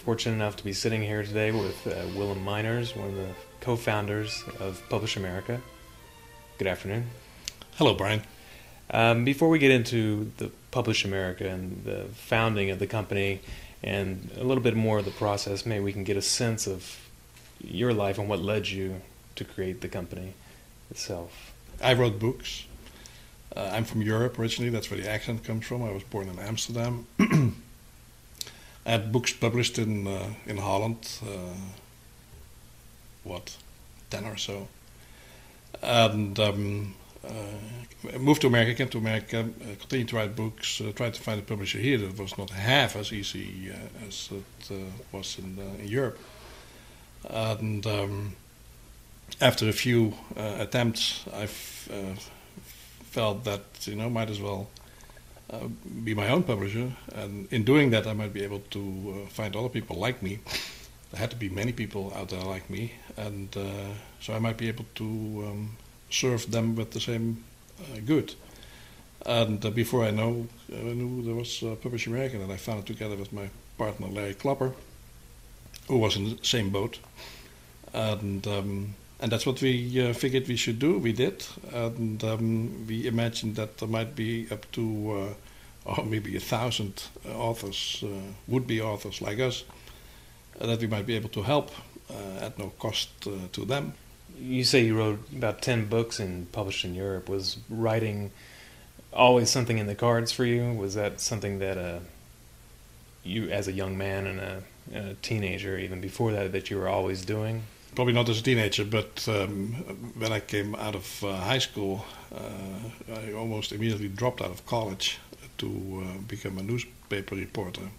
fortunate enough to be sitting here today with Willem Meiners, one of the co-founders of PublishAmerica. Good afternoon. Hello, Brian. Before we get into the PublishAmerica and the founding of the company and a little bit more of the process, maybe we can get a sense of your life and what led you to create the company itself. I wrote books. I'm from Europe originally. That's where the accent comes from. I was born in Amsterdam. I had books published in Holland, 10 or so. And moved to America, came to America, continued to write books, tried to find a publisher here that was not half as easy as it was in Europe. And after a few attempts, I felt that, might as well be my own publisher, and in doing that I might be able to find other people like me. There had to be many people out there like me, and so I might be able to serve them with the same good. And before I knew there was PublishAmerica, and I founded together with my partner Larry Klapper, who was in the same boat, and that's what we figured we should do. We did, and we imagined that there might be up to or maybe 1,000 authors, would-be authors like us, that we might be able to help at no cost to them. You say you wrote about 10 books and published in Europe. Was writing always something in the cards for you? Was that something that you, as a young man and a teenager, even before that you were always doing? Probably not as a teenager, but when I came out of high school, I almost immediately dropped out of college to become a newspaper reporter.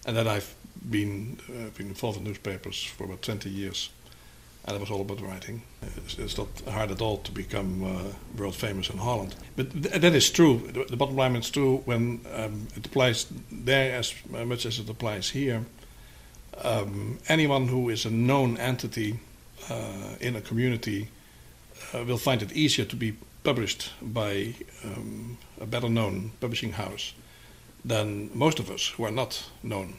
And then I've been involved in newspapers for about 20 years. And it was all about writing. It's not hard at all to become world famous in Holland. But that is true. The bottom line is true when it applies there as much as it applies here. Anyone who is a known entity in a community will find it easier to be published by a better known publishing house than most of us who are not known.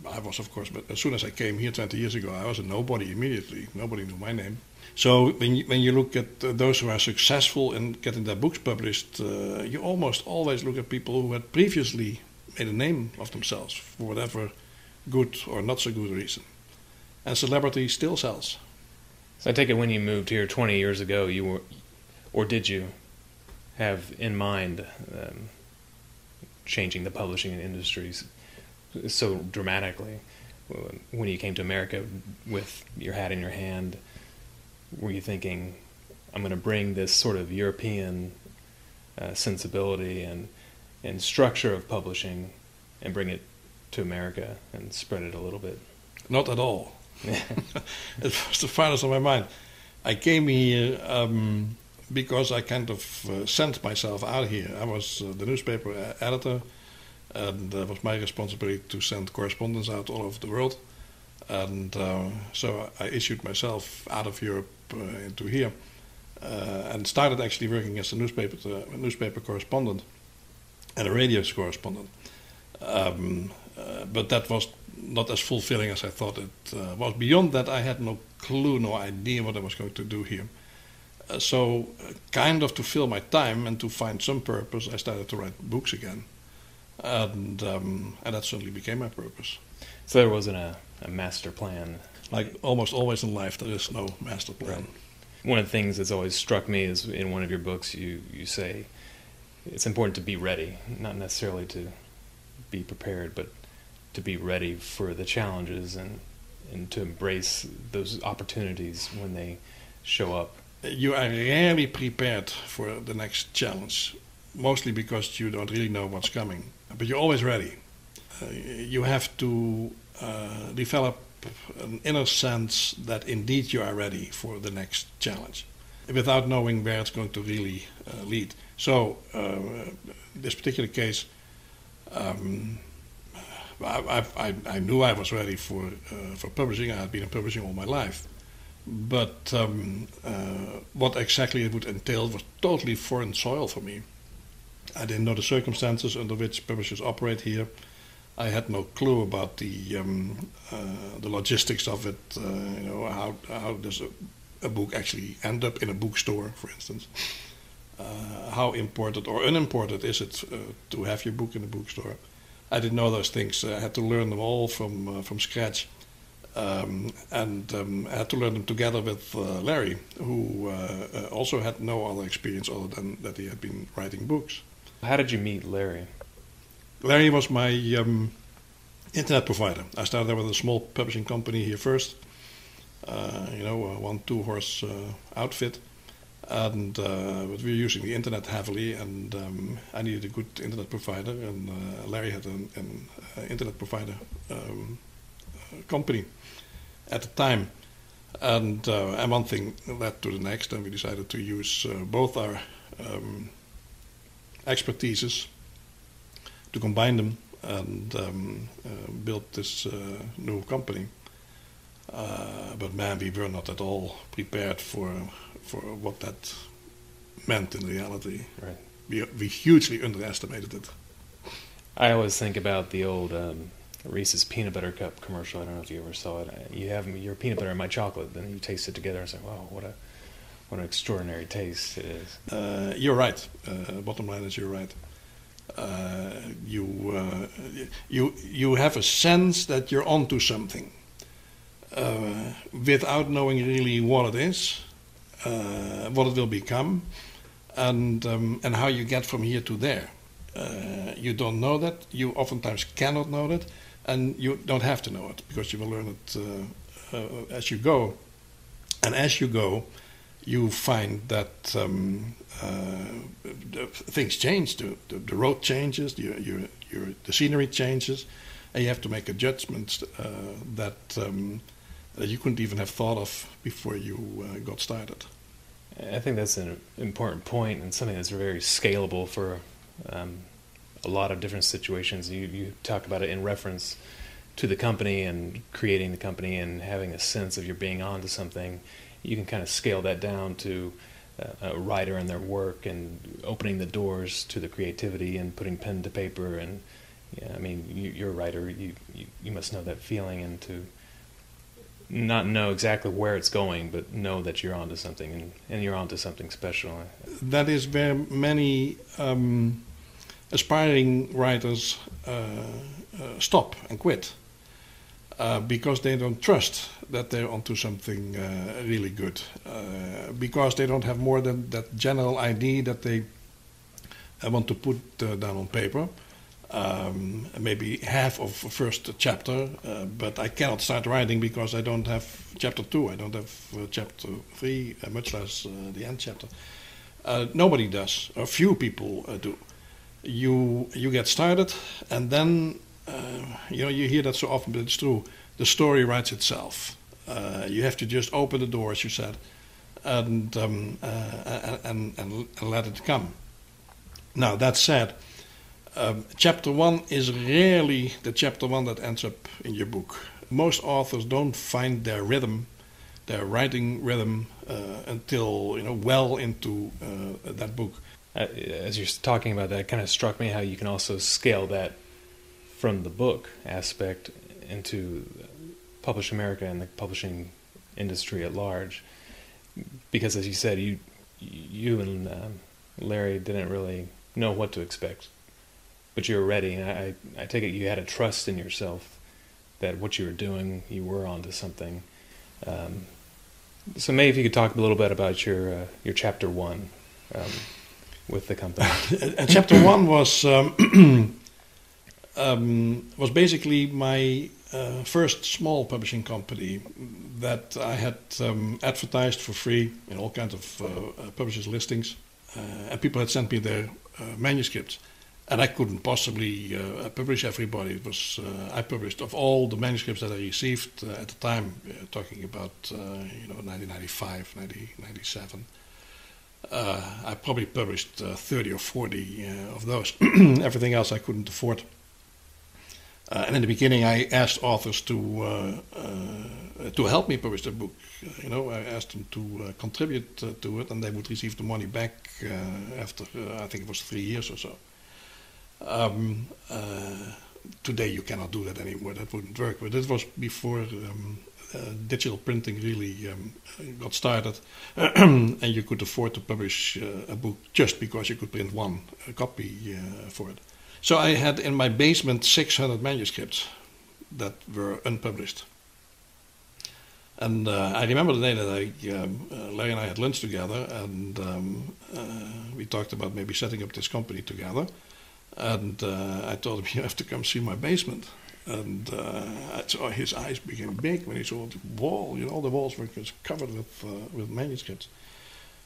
I was, of course, but as soon as I came here 20 years ago, I was a nobody immediately. Nobody knew my name. So when you look at those who are successful in getting their books published, you almost always look at people who had previously made a name of themselves for whatever good or not so good reason. And celebrity still sells. So I take it when you moved here 20 years ago, you were, or did you have in mind changing the publishing industries so dramatically? When you came to America with your hat in your hand, were you thinking, I'm going to bring this sort of European sensibility and structure of publishing and bring it to America and spread it a little bit? Not at all. It was the farthest of my mind. I came here because I kind of sent myself out here. I was the newspaper editor, and it was my responsibility to send correspondence out all over the world. And so I issued myself out of Europe into here, and started actually working as a newspaper correspondent and a radio correspondent. But that was not as fulfilling as I thought it was. Beyond that, I had no clue, no idea what I was going to do here. So kind of to fill my time and to find some purpose, I started to write books again. And that certainly became my purpose. So there wasn't a master plan? Like almost always in life, there is no master plan. Right. One of the things that's always struck me is in one of your books you say it's important to be ready, not necessarily to be prepared, but to be ready for the challenges and to embrace those opportunities when they show up. You are rarely prepared for the next challenge, mostly because you don't really know what's coming. But you're always ready. You have to develop an inner sense that indeed you are ready for the next challenge, without knowing where it's going to really lead. So, this particular case, I knew I was ready for publishing. I had been in publishing all my life. But what exactly it would entail was totally foreign soil for me. I didn't know the circumstances under which publishers operate here. I had no clue about the logistics of it. How does a book actually end up in a bookstore, for instance? How imported or unimported is it to have your book in a bookstore? I didn't know those things. I had to learn them all from scratch, and I had to learn them together with Larry, who also had no other experience other than that he had been writing books. How did you meet Larry? Larry was my internet provider. I started out with a small publishing company here first, a 1-2 horse outfit, and but we were using the internet heavily, and I needed a good internet provider, and Larry had an internet provider company at the time, and one thing led to the next, and we decided to use both our expertises to combine them and build this new company. But man, we were not at all prepared for what that meant in reality. Right. We hugely underestimated it. I always think about the old Reese's peanut butter cup commercial. I don't know if you ever saw it. You have your peanut butter and my chocolate, then you taste it together and say, "Wow, what an extraordinary taste it is." You're right. Bottom line is, you're right. You have a sense that you're onto something, without knowing really what it is, what it will become, and how you get from here to there. You don't know that. You oftentimes cannot know that, and you don't have to know it, because you will learn it as you go. And as you go, you find that things change. The road changes, the scenery changes, and you have to make a judgment that you couldn't even have thought of before you got started. I think that's an important point, and something that's very scalable for a lot of different situations. You talk about it in reference to the company and creating the company and having a sense of you're being onto something. You can kind of scale that down to a writer and their work, and opening the doors to the creativity and putting pen to paper. And I mean, you're a writer. You must know that feeling, and to not know exactly where it's going, but know that you're onto something, and you're onto something special. That is where many aspiring writers stop and quit, because they don't trust that they're onto something really good, because they don't have more than that general idea that they want to put down on paper. Maybe half of the first chapter, but I cannot start writing because I don't have chapter 2, I don't have chapter 3, much less the end chapter. Nobody does, or few people do. You get started, and then you hear that so often, but it's true. The story writes itself. You have to just open the door, as you said, and let it come. Now, that said, chapter 1 is rarely the chapter 1 that ends up in your book. Most authors don't find their rhythm, their writing rhythm, until well into that book. As you're talking about that, it kind of struck me how you can also scale that from the book aspect into PublishAmerica and the publishing industry at large. Because, as you said, you and Larry didn't really know what to expect, but you were ready. And I take it you had a trust in yourself that what you were doing, you were onto something. So maybe if you could talk a little bit about your chapter 1 with the company. Chapter 1 was basically my first small publishing company that I had advertised for free in all kinds of publishers' listings, and people had sent me their manuscripts, and I couldn't possibly publish everybody. It was I published, of all the manuscripts that I received at the time, talking about 1995, 1997. I probably published 30 or 40 of those. Everything else I couldn't afford. And in the beginning, I asked authors to help me publish the book. I asked them to contribute to it, and they would receive the money back after I think it was 3 years or so. today you cannot do that anymore. That wouldn't work. But it was before digital printing really got started, and you could afford to publish a book just because you could print one copy for it. So I had in my basement 600 manuscripts that were unpublished. And I remember the day that Larry and I had lunch together, and we talked about maybe setting up this company together. And I told him, you have to come see my basement. And I saw his eyes became big when he saw the wall. All the walls were just covered with manuscripts.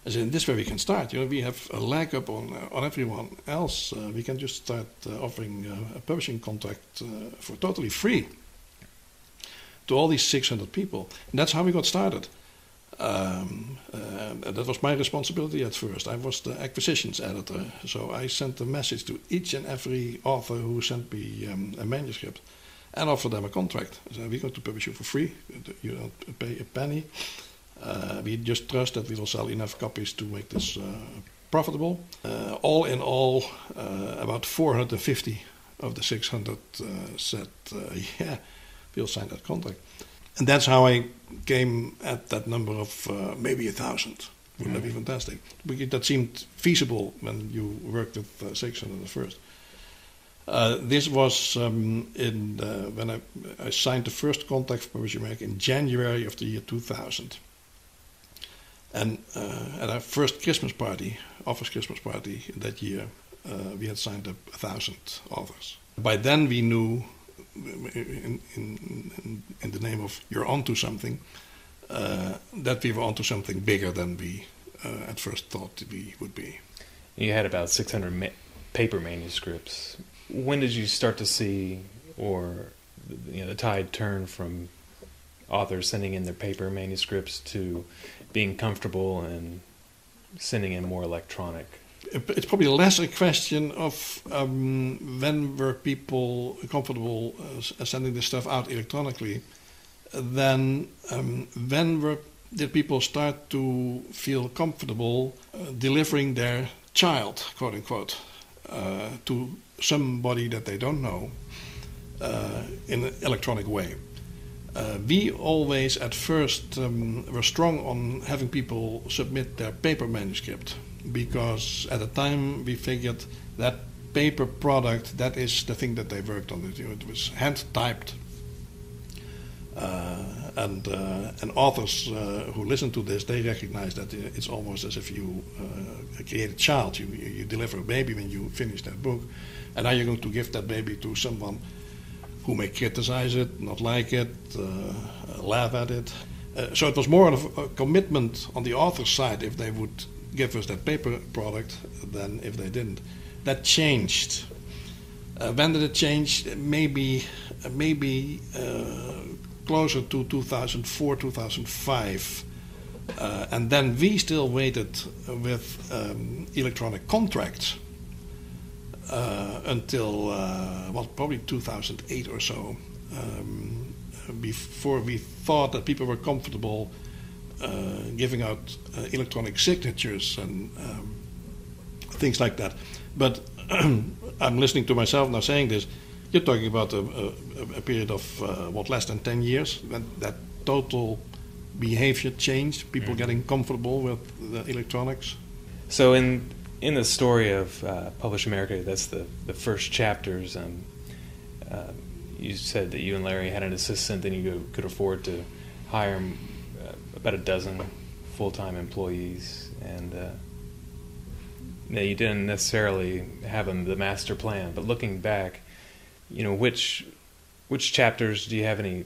I said, this way we can start. We have a leg up on everyone else. We can just start offering a publishing contract for totally free to all these 600 people. And that's how we got started. And that was my responsibility at first. I was the acquisitions editor, so I sent a message to each and every author who sent me a manuscript and offered them a contract. I said, we're going to publish you for free. You don't pay a penny. We just trust that we will sell enough copies to make this profitable. All in all, about 450 of the 600 said, yeah, we'll sign that contract. And that's how I came at that number of maybe 1,000. Wouldn't that be fantastic? Because that seemed feasible when you worked with 600 at first. This was when I signed the first contract for PublishAmerica in January of the year 2000. And at our first Christmas party, author's Christmas party that year, we had signed up 1,000 authors. By then we knew, in the name of you're onto something, that we were onto something bigger than we at first thought we would be. You had about 600 paper manuscripts. When did you start to see, or the tide turn from authors sending in their paper manuscripts to being comfortable and sending in more electronic? It's probably less a question of when were people comfortable sending this stuff out electronically than did people start to feel comfortable delivering their child, quote unquote, to somebody that they don't know in an electronic way. We always at first were strong on having people submit their paper manuscript, because at the time we figured that paper product, that is the thing that they worked on. It was hand typed, and authors who listen to this, they recognize that it's almost as if you create a child. You deliver a baby when you finish that book, and now you're going to give that baby to someone who may criticize it, not like it, laugh at it. So it was more of a commitment on the author's side if they would give us that paper product than if they didn't. That changed. When did it change? Maybe closer to 2004, 2005. And then we still waited with electronic contracts until, probably 2008 or so, before we thought that people were comfortable giving out electronic signatures and things like that. But I'm listening to myself now saying this. You're talking about a period of less than 10 years when that total behavior changed, people getting comfortable with the electronics. So in the story of PublishAmerica, that's the first chapters. You said that you and Larry had an assistant, and you could afford to hire about a dozen full-time employees, and you didn't necessarily have the master plan. But looking back, which chapters do you have any,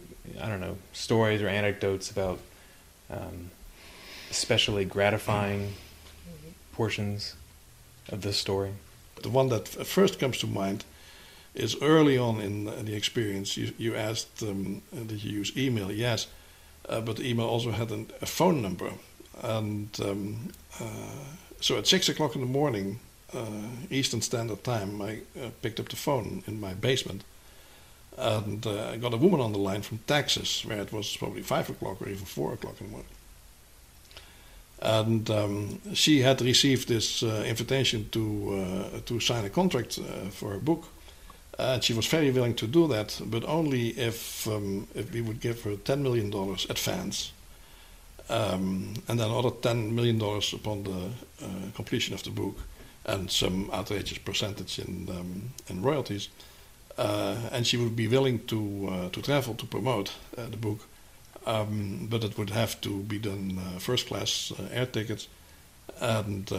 stories or anecdotes about especially gratifying portions of this story? The one that first comes to mind is early on in the experience. You asked did you use email? Yes, but the email also had a phone number, and so at 6 o'clock in the morning, Eastern Standard Time, I picked up the phone in my basement, and I got a woman on the line from Texas, where it was probably 5 o'clock or even 4 o'clock in the morning. And she had received this invitation to sign a contract for a book, And she was very willing to do that, but only if we would give her $10 million advance, and then another $10 million upon the completion of the book, and some outrageous percentage in royalties. And she would be willing to travel to promote the book, but it would have to be done first class air tickets and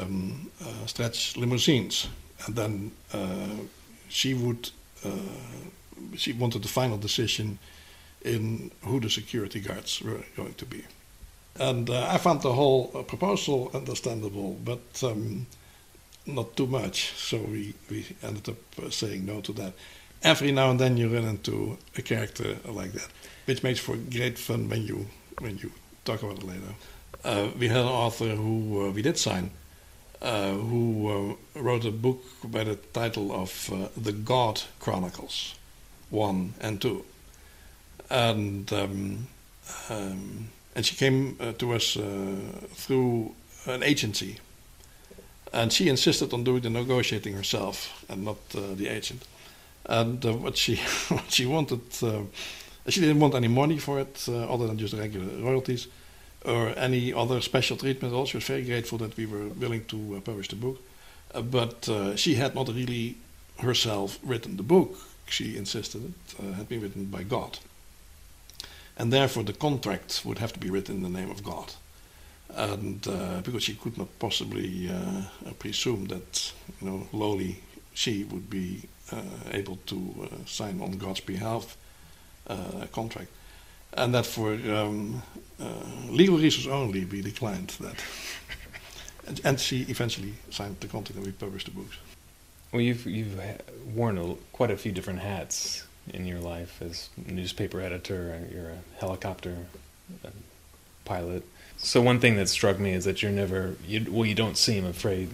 stretch limousines. And then she wanted the final decision in who the security guards were going to be. And I found the whole proposal understandable, but not too much. So we ended up saying no to that. Every now and then you run into a character like that, which makes for great fun when you talk about it later. We had an author who we did sign, who wrote a book by the title of The God Chronicles 1 and 2. And she came to us through an agency. And she insisted on doing the negotiating herself and not the agent. And what she wanted, she didn't want any money for it other than just regular royalties or any other special treatment at all. She was very grateful that we were willing to publish the book. But she had not really herself written the book. She insisted it had been written by God. And therefore the contract would have to be written in the name of God. And because she could not possibly presume that, lowly she would be able to sign on God's behalf a contract. And that for legal reasons only, we declined that. And she eventually signed the contract and we published the books. Well, you've worn quite a few different hats in your life as newspaper editor, you're a helicopter pilot. So one thing that struck me is that you don't seem afraid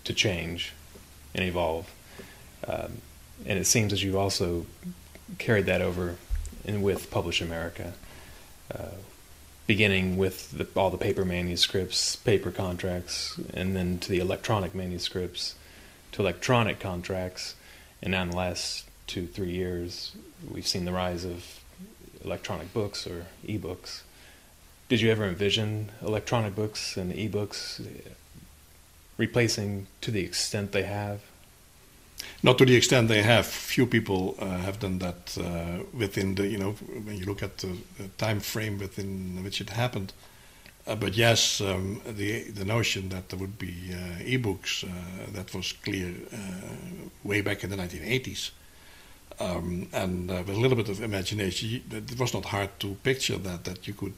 to change and evolve. And it seems that you've also carried that over with PublishAmerica, beginning with all the paper manuscripts, paper contracts, and then to the electronic manuscripts, to electronic contracts, and now in the last 2-3 years, we've seen the rise of electronic books or e-books. Did you ever envision electronic books and e-books replacing to the extent they have? Not to the extent they have. Few people have done that within the, when you look at the time frame within which it happened. But yes, the notion that there would be e-books, that was clear way back in the 1980s. And with a little bit of imagination, it was not hard to picture that you could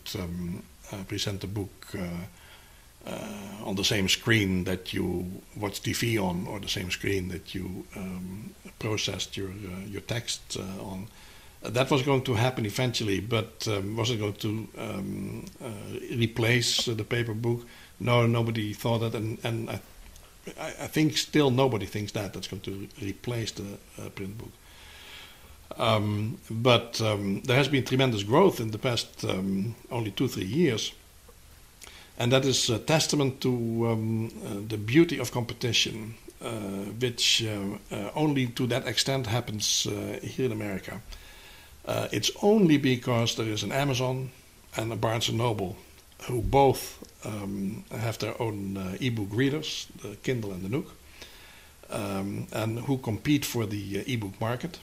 present a book on the same screen that you watch TV on, or the same screen that you processed your text on. That was going to happen eventually, but was it going to replace the paper book? No, nobody thought that, and I think still nobody thinks that's going to replace the print book. But there has been tremendous growth in the past only 2-3 years, and that is a testament to the beauty of competition, which only to that extent happens here in America. It's only because there is an Amazon and a Barnes & Noble who both have their own e-book readers, the Kindle and the Nook, and who compete for the e-book market.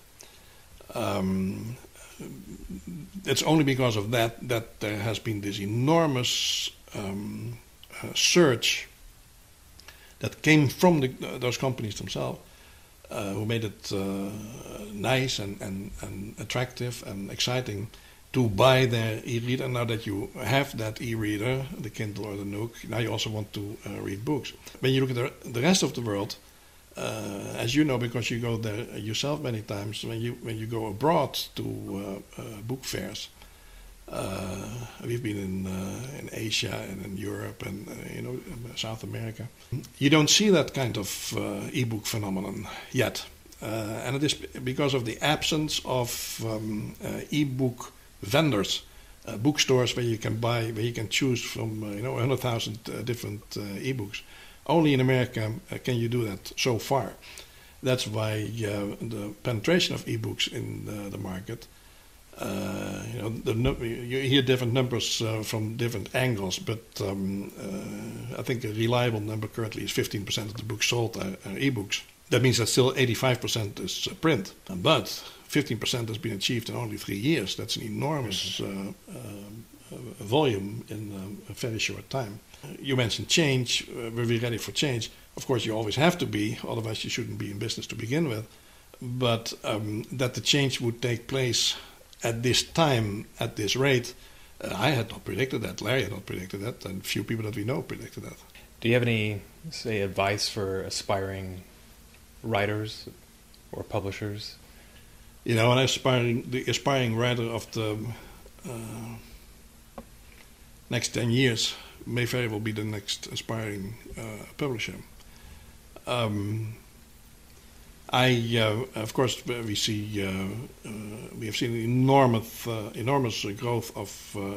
It's only because of that there has been this enormous surge that came from those companies themselves, who made it nice and attractive and exciting to buy their e-reader. Now that you have that e-reader, the Kindle or the Nook, now you also want to read books. When you look at the rest of the world, as you know, because you go there yourself many times, when you go abroad to book fairs, we've been in Asia and in Europe and South America. You don't see that kind of e-book phenomenon yet, and it is because of the absence of e-book vendors, bookstores where you can choose from 100,000 different e-books. Only in America can you do that so far. That's why the penetration of ebooks in the market, you hear different numbers from different angles, but I think a reliable number currently is 15% of the books sold are ebooks. That means that still 85% is print, but 15% has been achieved in only 3 years. That's an enormous volume in a very short time. You mentioned change. Were we ready for change? Of course, you always have to be, otherwise you shouldn't be in business to begin with. But that the change would take place at this time, at this rate, I had not predicted that. Larry had not predicted that, and few people that we know predicted that. Do you have any, say, advice for aspiring writers or publishers? You know, the aspiring writer of the next 10 years may very well be the next aspiring publisher. Of course, we have seen enormous growth of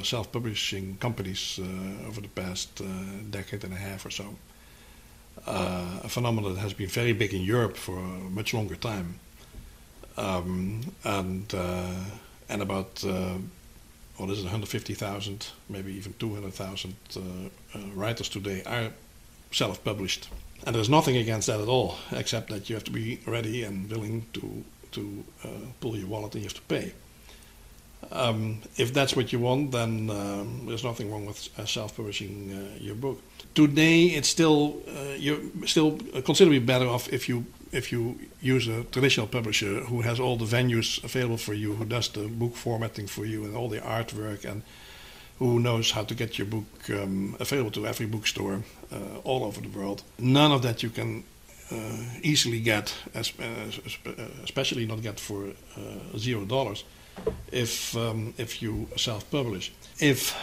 self-publishing companies over the past decade and a half or so. A phenomenon that has been very big in Europe for a much longer time, and about 150,000, maybe even 200,000 writers today are self-published. And there's nothing against that at all, except that you have to be ready and willing to pull your wallet and you have to pay. If that's what you want, then there's nothing wrong with self-publishing your book. Today, it's still you're still considerably better off if you use a traditional publisher who has all the venues available for you, who does the book formatting for you and all the artwork, and who knows how to get your book available to every bookstore all over the world. None of that you can easily get, especially not get for $0 if you self-publish. If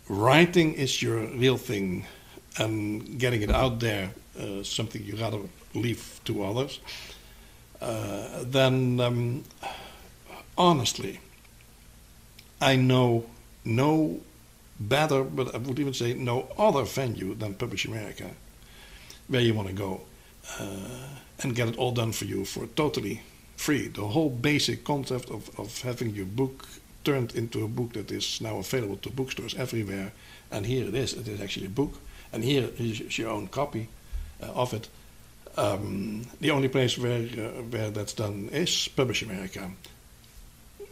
writing is your real thing and getting it out there something you rather leave to others, then honestly, I know no better, but I would even say no other venue than PublishAmerica where you want to go and get it all done for you for totally free. The whole basic concept of having your book turned into a book that is now available to bookstores everywhere, and here it is actually a book, and here is your own copy of it. The only place where that's done is PublishAmerica,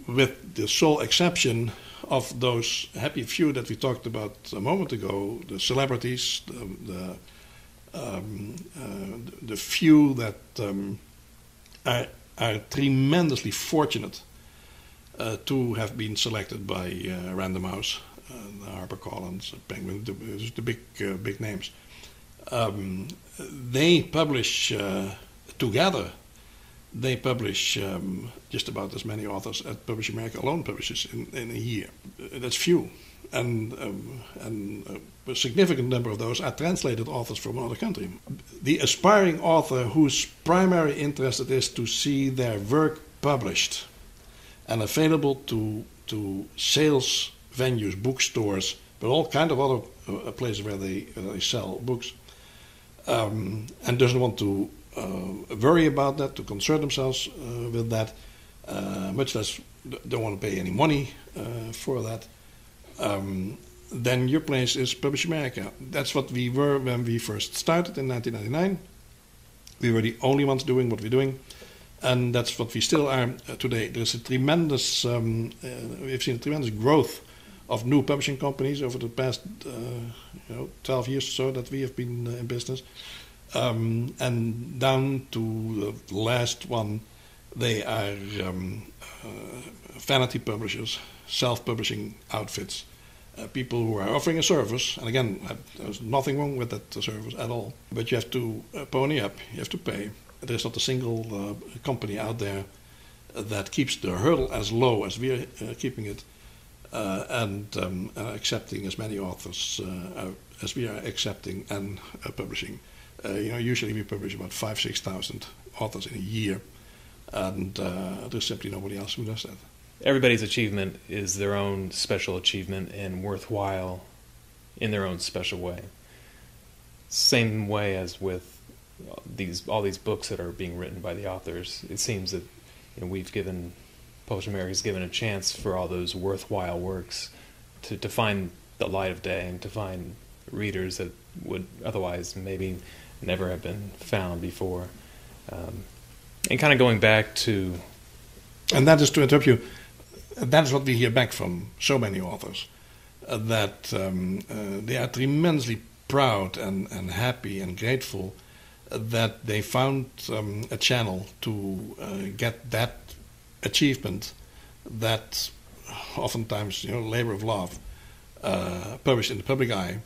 with the sole exception of those happy few that we talked about a moment ago, the celebrities, the few that are tremendously fortunate to have been selected by Random House, HarperCollins, Penguin, the big names. They publish together. They publish just about as many authors as PublishAmerica alone publishes in a year. That's few, and a significant number of those are translated authors from another country. The aspiring author whose primary interest it is to see their work published and available to sales venues, bookstores, but all kind of other places where they sell books, and doesn't want to worry about that, to concern themselves with that, much less don't want to pay any money for that, then your place is PublishAmerica. That's what we were when we first started in 1999. We were the only ones doing what we're doing, and that's what we still are today. There's a tremendous, we've seen a tremendous growth of new publishing companies over the past 12 years or so that we have been in business. And down to the last one, they are vanity publishers, self-publishing outfits, people who are offering a service. And again, there's nothing wrong with that service at all. But you have to pony up, you have to pay. There's not a single company out there that keeps the hurdle as low as we're keeping it, and accepting as many authors as we are accepting and publishing. Usually we publish about 5,000-6,000 authors in a year, and there's simply nobody else who does that. Everybody's achievement is their own special achievement and worthwhile in their own special way. Same way as with all these books that are being written by the authors, it seems that PublishAmerica's given a chance for all those worthwhile works to find the light of day and to find readers that would otherwise maybe never have been found before. And kind of going back to... And that is, to interrupt you, that is what we hear back from so many authors, that they are tremendously proud and happy and grateful that they found a channel to get that achievement, that oftentimes, labor of love, published in the public eye,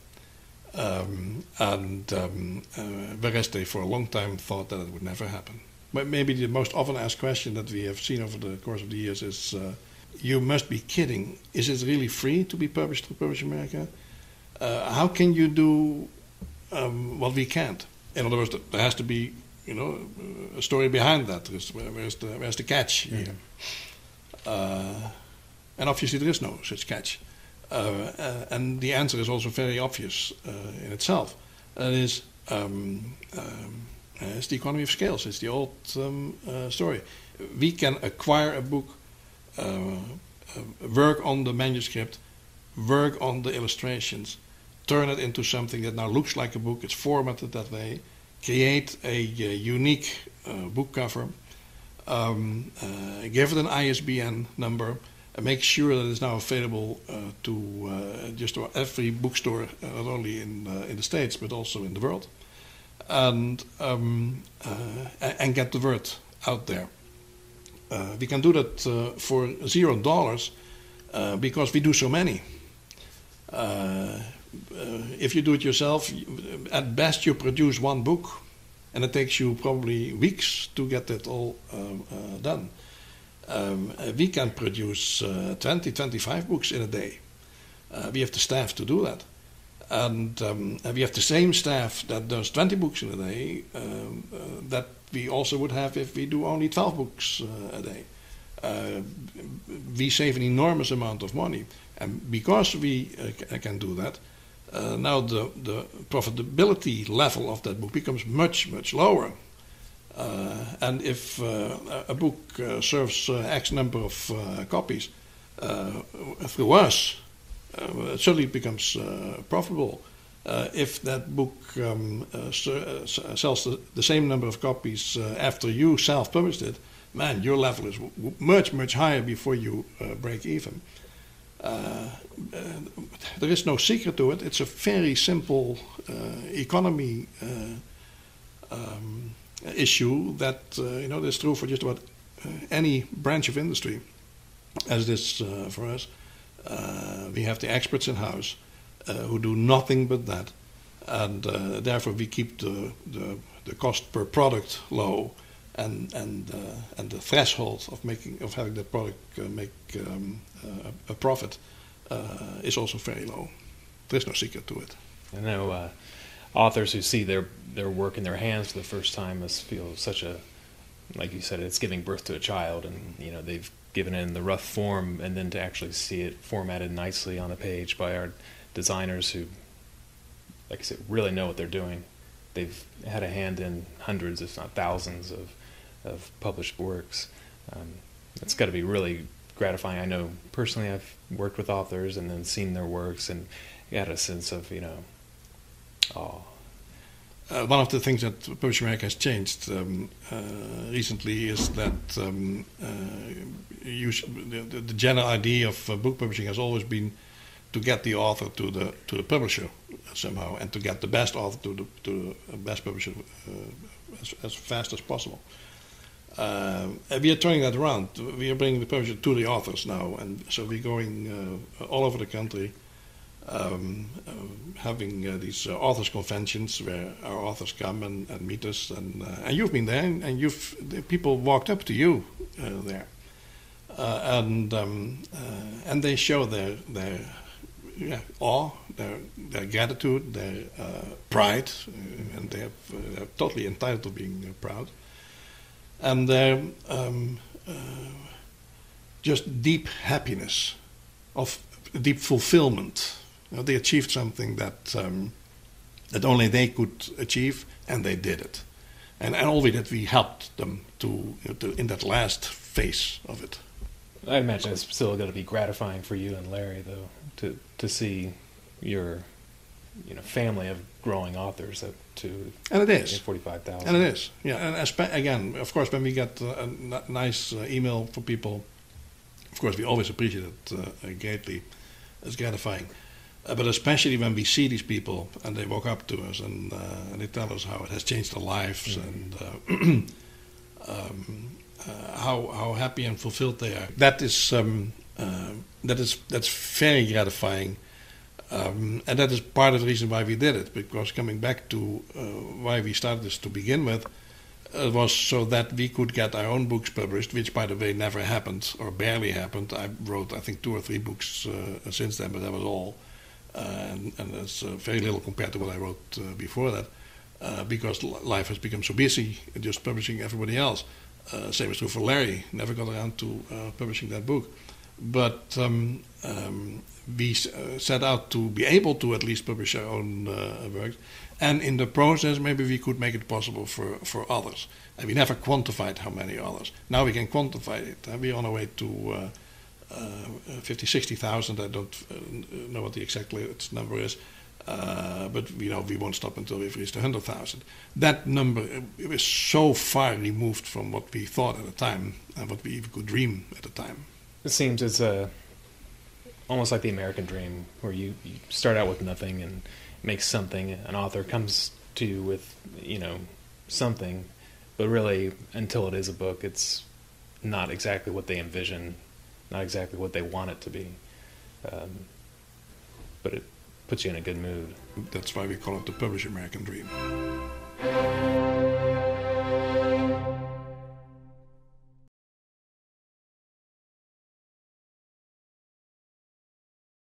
whereas they for a long time thought that it would never happen. But maybe the most often asked question that we have seen over the course of the years is, you must be kidding. Is it really free to be published through PublishAmerica? How can you do what we can't? In other words, there has to be, a story behind that. Where's the catch here? And obviously there is no such catch. And the answer is also very obvious in itself. That is, it's the economy of scales. It's the old story. We can acquire a book, work on the manuscript, work on the illustrations, turn it into something that now looks like a book, it's formatted that way, create a unique book cover, give it an ISBN number, and make sure that it's now available to just about every bookstore, not only in the States but also in the world, and get the word out there. We can do that for $0 because we do so many. If you do it yourself, at best you produce one book, and it takes you probably weeks to get it all done. We can produce 20, 25 books in a day. We have the staff to do that. And we have the same staff that does 20 books in a day that we also would have if we do only 12 books a day. We save an enormous amount of money. And because we can do that, now the profitability level of that book becomes much, much lower. And if a book serves X number of copies through us, it certainly becomes profitable. If that book sells the same number of copies after you self-published it, man, your level is much, much higher before you break even. There is no secret to it. It's a very simple economy issue that is true for just about any branch of industry, as it is for us. We have the experts in house who do nothing but that, and therefore we keep the cost per product low, and the threshold of having that product make a profit is also very low. There's no secret to it. I know authors who see their work in their hands for the first time must feel such a, like you said, it's giving birth to a child, and they've given it in the rough form, and then to actually see it formatted nicely on a page by our designers who, like I said, really know what they're doing. They've had a hand in hundreds, if not thousands, of published works. It's got to be really gratifying. I know personally I've worked with authors and then seen their works and got a sense of, awe. One of the things that PublishAmerica has changed recently is that the general idea of book publishing has always been to get the author to the publisher somehow, and to get the best author to the best publisher as fast as possible. We are turning that around. We are bringing the publisher to the authors now, and so we're going all over the country, having these authors conventions where our authors come and meet us, and you've been there, and people walked up to you there, and they show their awe, their gratitude, their pride, and they're totally entitled to being proud, and their just deep happiness, of deep fulfillment. They achieved something that only they could achieve, and they did it. and all we did, we helped them to in that last phase of it. I imagine it's still going to be gratifying for you and Larry, though, to see your family of growing authors up to, and it is 45,000. And it is, yeah. And again, of course, when we get a nice email from people, of course, we always appreciate it greatly. It's gratifying. But especially when we see these people and they walk up to us and they tell us how it has changed their lives and how happy and fulfilled they are. That's very gratifying. And that is part of the reason why we did it, because coming back to why we started this to begin with, was so that we could get our own books published, which, by the way, never happened or barely happened. I wrote, I think, 2 or 3 books since then, but that was all. And that's very little compared to what I wrote before that, because life has become so busy just publishing everybody else. Same is true for Larry, never got around to publishing that book. But we set out to be able to at least publish our own works, and in the process maybe we could make it possible for others. And we never quantified how many others. Now we can quantify it. We're on our way to 50, 60,000. I don't know what the exact number is, but we won't stop until we've reached 100,000. That number is so far removed from what we thought at the time and what we even could dream at the time. It seems it's almost like the American dream, where you start out with nothing and make something. An author comes to you with something, but really until it is a book, it's not exactly what they envision, not exactly what they want it to be. But it puts you in a good mood. That's why we call it the PublishAmerica dream.